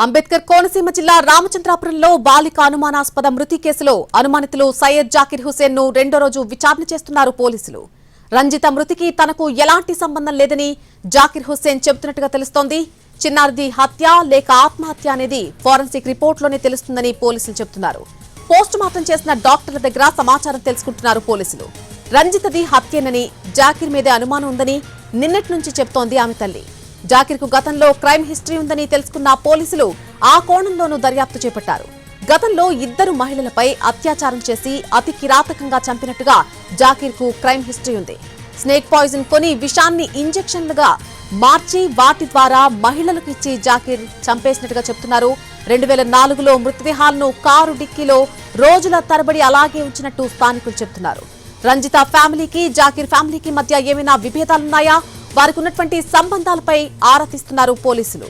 అంబేద్కర్ కోనసీమ జిల్లా రామచంద్రాపురంలో బాలిక అనుమానాస్పద మృతి కేసులో అనుమానితులు సయ్యద్ జాకిర్ హుసేన్ ను రెండో రోజు విచారణ చేస్తున్నారు పోలీసులు. రంజిత మృతికి తనకు ఎలాంటి సంబంధం లేదని జాకిర్ హుసేన్ చెబుతున్నట్టుగా తెలుస్తోంది. చిన్నారిది హత్య లేక ఆత్మహత్య అనేది ఫోరెన్సిక్ రిపోర్ట్లోనే తెలుస్తుందని పోలీసులు చెబుతున్నారు. పోస్ట్ మార్టం చేసిన డాక్టర్ల దగ్గర సమాచారం తెలుసుకుంటున్నారు పోలీసులు. రంజితది హత్యేనని, జాకిర్ మీదే అనుమానం ఉందని నిన్నటి నుంచి చెప్తోంది ఆమె తల్లి. జాకిర్ కు గతంలో క్రైమ్ హిస్టరీ ఉందని తెలుసుకున్న పోలీసులు ఆ కోణంలోనూ దర్యాప్తు చేపట్టారు. గతంలో ఇద్దరు మహిళలపై అత్యాచారం చేసి అతి కిరాతకంగా చంపినట్టుగా జాకిర్ కు క్రైమ్ హిస్టరీ ఉంది. స్నేక్ పాయిజన్ కొని విషాన్ని ఇంజెక్షన్లుగా మార్చి వాటి ద్వారా మహిళలకు ఇచ్చి జాకిర్ చంపేసినట్టుగా చెప్తున్నారు. 2004లో మృతదేహాలను కారు డిక్కీలో రోజుల తరబడి అలాగే ఉంచినట్టు స్థానికులు చెప్తున్నారు. రంజిత ఫ్యామిలీకి జాకిర్ ఫ్యామిలీకి మధ్య ఏమైనా విభేదాలున్నాయా, వారికి ఉన్నటువంటి సంబంధాలపై ఆరా తీస్తున్నారు పోలీసులు.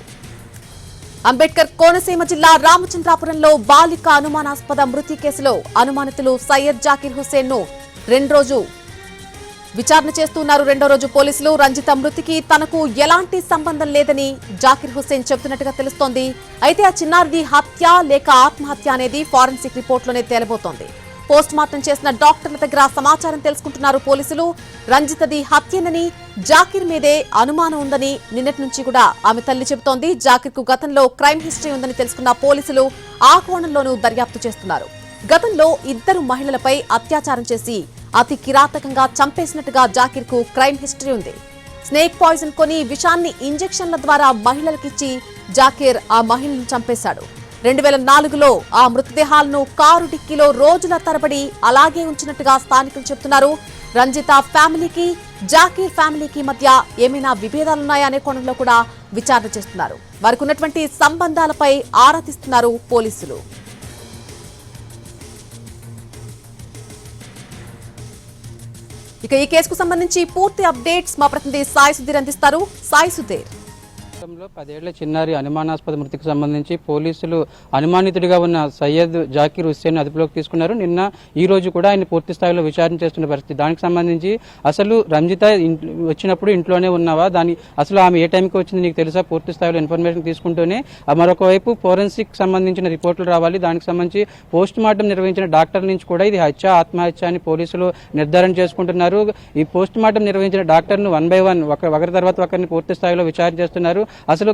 అంబేద్కర్ కోనసీమ జిల్లా రామచంద్రాపురంలో బాలిక అనుమానాస్పద మృతి కేసులో అనుమానితులు సయ్యద్ జాకిర్ హుసేన్ ను రెండో రోజు విచారణ చేస్తున్నారు. రెండో రోజు పోలీసులు రంజిత మృతికి తనకు ఎలాంటి సంబంధం లేదని జాకిర్ హుసేన్ చెబుతున్నట్టుగా తెలుస్తోంది. అయితే ఆ చిన్నారిది హత్య లేక ఆత్మహత్య అనేది ఫోరెన్సిక్ రిపోర్ట్లోనే తేలబోతోంది. పోస్ట్ మార్టం చేసిన డాక్టర్ల దగ్గర సమాచారం తెలుసుకుంటున్నారు పోలీసులు. రంజితది హత్యనని, జాకిర్ మీదే అనుమానం ఉందని నిన్నటి నుంచి కూడా ఆమె తల్లి చెబుతోంది. జాకిర్ కు గతంలో క్రైమ్ హిస్టరీ ఉందని తెలుసుకున్న పోలీసులు ఆ కోణంలోనూ దర్యాప్తు చేస్తున్నారు. గతంలో ఇద్దరు మహిళలపై అత్యాచారం చేసి అతి కిరాతకంగా చంపేసినట్టుగా జాకిర్ కు క్రైమ్ హిస్టరీ ఉంది. స్నేక్ పాయిజన్ కొని విషాన్ని ఇంజెక్షన్ల ద్వారా మహిళలకిచ్చి జాకిర్ ఆ మహిళలను చంపేశాడు. 2004లో ఆ మృతదేహాలను కారు డిక్కీలో రోజుల తరబడి అలాగే ఉంచినట్టుగా స్థానికులు చెబుతున్నారు. రంజిత ఫ్యామిలీకి జాకిర్ ఫ్యామిలీకి మధ్య ఏమైనా విభేదాలున్నాయా అనే కోణంలో కూడా విచారణ చేస్తున్నారు. వారికి ఉన్నటువంటి సంబంధాలపై ఆరా తీస్తున్నారు పోలీసులు. ఇక ఈ కేసుకు సంబంధించి పూర్తి అప్డేట్స్ మా ప్రతినిధి సాయి సుధీర్ అందిస్తారు. సాయి సుధీర్, 10 ఏళ్ల చిన్నారి అనుమానాస్పద మృతికి సంబంధించి పోలీసులు అనుమానితుడిగా ఉన్న సయ్యద్ జాకిర్ హుస్సేన్ అదుపులోకి తీసుకున్నారు. నిన్న ఈ రోజు కూడా ఆయన పూర్తి స్థాయిలో విచారణ చేస్తున్న పరిస్థితి. దానికి సంబంధించి అసలు రంజిత వచ్చినప్పుడు ఇంట్లోనే ఉన్నావా, అసలు ఆమె ఏ టైంకి వచ్చింది నీకు తెలుసా, పూర్తి స్థాయిలో ఇన్ఫర్మేషన్ తీసుకుంటూనే మరొక వైపు ఫోరెన్సిక్ సంబంధించిన రిపోర్టులు రావాలి. దానికి సంబంధించి పోస్ట్ మార్టం నిర్వహించిన డాక్టర్ నుంచి కూడా ఇది హత్య ఆత్మహత్య అని పోలీసులు నిర్ధారణ చేసుకుంటున్నారు. ఈ పోస్ట్ మార్టం నిర్వహించిన డాక్టర్ను 1 by 1 ఒకరి తర్వాత ఒకరిని పూర్తి స్థాయిలో విచారణ చేస్తున్నారు. అసలు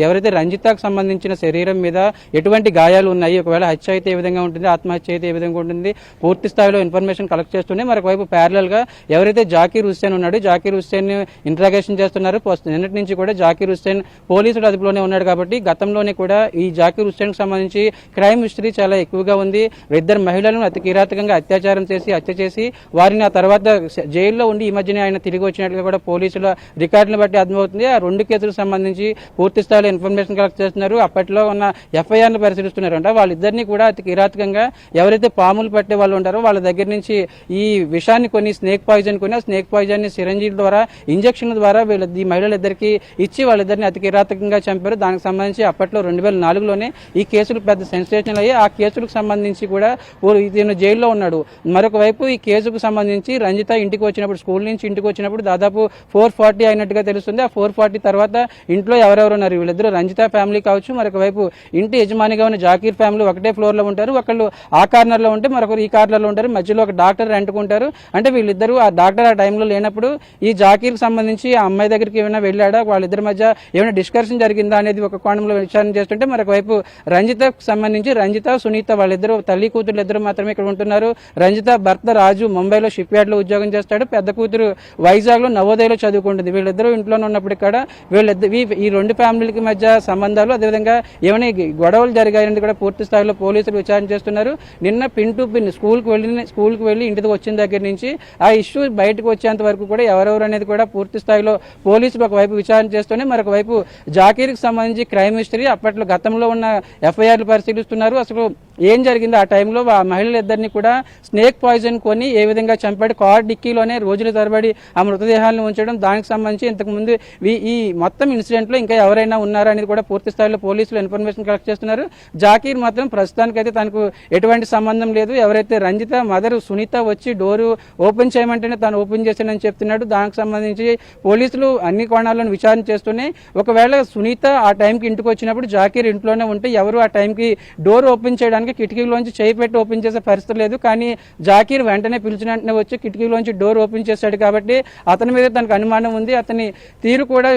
ఎవరైతే రంజితకు సంబంధించిన శరీరం మీద ఎటువంటి గాయాలు ఉన్నాయి, ఒకవేళ హత్య అయితే ఏ విధంగా ఉంటుంది, ఆత్మహత్య అయితే ఏ విధంగా ఉంటుంది, పూర్తి స్థాయిలో ఇన్ఫర్మేషన్ కలెక్ట్ చేస్తూనే మరొక వైపు ప్యారలల్ గా ఎవరైతే జాకిర్ హుస్సేన్ ఉన్నాడు, జాకిర్ హుస్సేన్ ఇంట్రాగేషన్ చేస్తున్నారు. నిన్నటి నుంచి కూడా జాకిర్ హుస్సేన్ పోలీసుల అదుపులోనే ఉన్నాడు. కాబట్టి గతంలోనే కూడా ఈ జాకిర్ హుస్సేన్ కు సంబంధించి క్రైమ్ హిస్టరీ చాలా ఎక్కువగా ఉంది. ఇద్దరు మహిళలను అతి కిరాతకంగా అత్యాచారం చేసి హత్య చేసి వారిని ఆ తర్వాత జైల్లో ఉండి ఈ మధ్యనే ఆయన తిరిగి వచ్చినట్లుగా కూడా పోలీసుల రికార్డులను బట్టి అర్థమవుతుంది. ఆ 2 కేసులకు సంబంధించి పూర్తి స్థాయిలో ఇన్ఫర్మేషన్ కలెక్ట్ చేస్తున్నారు. అప్పట్లో ఉన్న ఎఫ్ఐఆర్ను పరిశీలిస్తున్నారు. అంటే వాళ్ళిద్దరినీ కూడా అతి కిరాతకంగా ఎవరైతే పాములు పట్టే వాళ్ళు ఉంటారో వాళ్ళ దగ్గర నుంచి ఈ విషాన్ని కొని, స్నేక్ పాయిజన్ కొని, ఆ స్నేక్ పాయిజన్ ని సిరంజీల ద్వారా ఇంజక్షన్ ద్వారా ఈ మహిళలిద్దరికి ఇచ్చి వాళ్ళిద్దరిని అతి కిరాతకంగా చంపారు. దానికి సంబంధించి అప్పట్లో 2004లోనే ఈ కేసులు పెద్ద సెన్సేషన్ అయ్యి ఆ కేసులకు సంబంధించి కూడా ఈయన జైల్లో ఉన్నాడు. మరొక వైపు ఈ కేసుకు సంబంధించి రంజిత ఇంటికి వచ్చినప్పుడు, స్కూల్ నుంచి ఇంటికి వచ్చినప్పుడు దాదాపు 4:40 అయినట్టుగా తెలుస్తుంది. ఆ 4:40 తర్వాత ఇంట్లో ఎవరెవరు ఉన్నారు, వీళ్ళిద్దరు రంజిత ఫ్యామిలీ కావచ్చు, మరొక వైపు ఇంటి యజమానిగా ఉన్న జాకిర్ ఫ్యామిలీ ఒకటే ఫ్లోర్ లో ఉంటారు. ఒకళ్ళు ఆ కార్నర్ లో ఉంటే మరొకరు ఈ కార్నర్ లో ఉంటారు. మధ్యలో ఒక డాక్టర్ రెంట్కుంటారు. అంటే వీళ్ళిద్దరూ ఆ డాక్టర్ ఆ టైంలో లేనప్పుడు ఈ జాకిర్ సంబంధించి ఆ అమ్మాయి దగ్గరికి ఏమైనా వెళ్ళాడా, వాళ్ళిద్దరి మధ్య ఏమైనా డిస్కషన్ జరిగిందా అనేది ఒక కోణంలో విచారణ చేస్తుంటే, మరొక వైపు రంజితకు సంబంధించి రంజిత, సునీత వాళ్ళిద్దరు తల్లి కూతురు ఇద్దరు మాత్రమే ఇక్కడ ఉంటున్నారు. రంజిత భర్త రాజు ముంబైలో షిప్ యార్డ్ లో ఉద్యోగం చేస్తాడు. పెద్ద కూతురు వైజాగ్ లో నవోదయలో చదువుకుంటుంది. వీళ్ళిద్దరూ ఇంట్లోనే ఉన్నప్పుడు ఇక్కడ ఈ 2 ఫ్యామిలీలకి మధ్య సంబంధాలు, అదేవిధంగా ఏమైనా గొడవలు జరిగాయని కూడా పూర్తి స్థాయిలో పోలీసులు విచారణ చేస్తున్నారు. నిన్న పిన్ టు పిన్ స్కూల్కి వెళ్ళి ఇంటికి వచ్చిన దగ్గర నుంచి ఆ ఇష్యూ బయటకు వచ్చేంత వరకు కూడా ఎవరెవరు అనేది కూడా పూర్తి స్థాయిలో పోలీసులు ఒకవైపు విచారణ చేస్తూనే మరొక వైపు జాకీర్కి సంబంధించి క్రైమ్ హిస్టరీ, అప్పట్లో గతంలో ఉన్న ఎఫ్ఐఆర్లు పరిశీలిస్తున్నారు. అసలు ఏం జరిగింది ఆ టైంలో, ఆ మహిళలిద్దరిని కూడా స్నేక్ పాయిజన్ కొని ఏ విధంగా చంపాడు, కార్ డిక్కీలోనే రోజుల తరబడి ఆ మృతదేహాలను ఉంచడం, దానికి సంబంధించి ఇంతకుముందు ఈ మొత్తం ఇన్సిడెంట్ అపార్ట్మెంట్ లో ఇంకా ఎవరైనా ఉన్నారా అనేది కూడా పూర్తి స్థాయిలో పోలీసులు ఇన్ఫర్మేషన్ కలెక్ట్ చేస్తున్నారు. జాకీర్ మాత్రం ప్రస్తుతానికైతే తనకు ఎటువంటి సంబంధం లేదు. ఎవరైతే రంజిత మదర్ సునీత వచ్చి డోరు ఓపెన్ చేయమంటేనే తాను ఓపెన్ చేశానని చెప్తున్నాడు. దానికి సంబంధించి పోలీసులు అన్ని కోణాలను విచారణ చేస్తూనే ఒకవేళ సునీత ఆ టైంకి ఇంటికి వచ్చినప్పుడు జాకీర్ ఇంట్లోనే ఉంటే ఎవరు ఆ టైంకి డోర్ ఓపెన్ చేయడానికి కిటికీలోంచి చేయి పెట్టి ఓపెన్ చేసే పరిస్థితి లేదు. కానీ జాకీర్ వెంటనే పిలిచిన వెంటనే వచ్చి కిటికీలోంచి డోర్ ఓపెన్ చేశాడు కాబట్టి అతని మీద తనకు అనుమానం ఉంది. అతని తీరు కూడా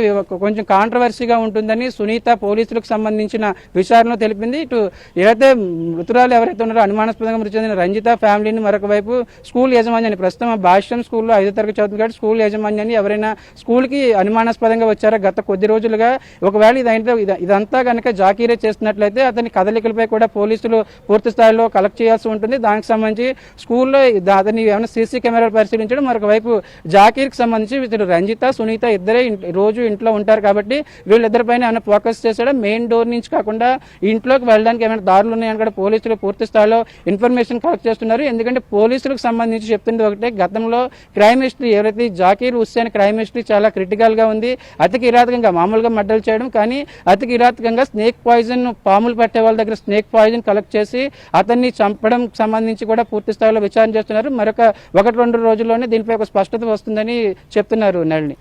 కొంచెం కాంట్రవర్సీగా ఉంటుందని సునీత పోలీసులకు సంబంధించిన విచారణలో తెలిపింది. ఇటు ఏదైతే మృతురాలు ఎవరైతే ఉన్నారో అనుమానాస్పదంగా మృతి చెందిన రంజిత ఫ్యామిలీని మరొక వైపు స్కూల్ యాజమాన్యాన్ని ప్రస్తుతం భాష్యం స్కూల్లో 5వ తరగతి చదువుతుంది కాబట్టి స్కూల్ యాజమాన్యాన్ని ఎవరైనా స్కూల్కి అనుమానాస్పదంగా వచ్చారా గత కొద్ది రోజులుగా, ఒకవేళ ఇదంతా కనుక జాకీరే చేస్తున్నట్లయితే అతని కదలికలపై కూడా పోలీసులు పూర్తి స్థాయిలో కలెక్ట్ చేయాల్సి ఉంటుంది. దానికి సంబంధించి స్కూల్లో అతని ఏమైనా సీసీ కెమెరాలు పరిశీలించడం, మరొక వైపు జాకీర్కి సంబంధించి ఇతడు రంజిత సునీత ఇద్దరే రోజు ఇంట్లో ఉంటారు కాబట్టి వీళ్ళిద్దరిపైన ఏమైనా ఫోకస్ చేశాడా, మెయిన్ డోర్ నుంచి కాకుండా ఇంట్లోకి వెళ్ళడానికి ఏమైనా దారులు ఉన్నాయని కూడా పోలీసులు పూర్తి స్థాయిలో ఇన్ఫర్మేషన్ కలెక్ట్ చేస్తున్నారు. ఎందుకంటే పోలీసులకు సంబంధించి చెప్తుంది ఒకటే, గతంలో క్రైమ్ హిస్టరీ ఎవరైతే జాకీర్ హుస్సేన్ క్రైమ్ హిస్టరీ చాలా క్రిటికల్గా ఉంది. అతి కిరాతకంగా మామూలుగా మర్డర్లు చేయడం, కానీ అతి కిరాతకంగా స్నేక్ పాయిజన్ పాములు పట్టే వాళ్ళ దగ్గర స్నేక్ పాయిజన్ కలెక్ట్ చేసి అతన్ని చంపడం సంబంధించి కూడా పూర్తి స్థాయిలో విచారణ చేస్తున్నారు. మరొక 1-2 రోజుల్లోనే దీనిపై ఒక స్పష్టత వస్తుందని చెప్తున్నారు నళిని.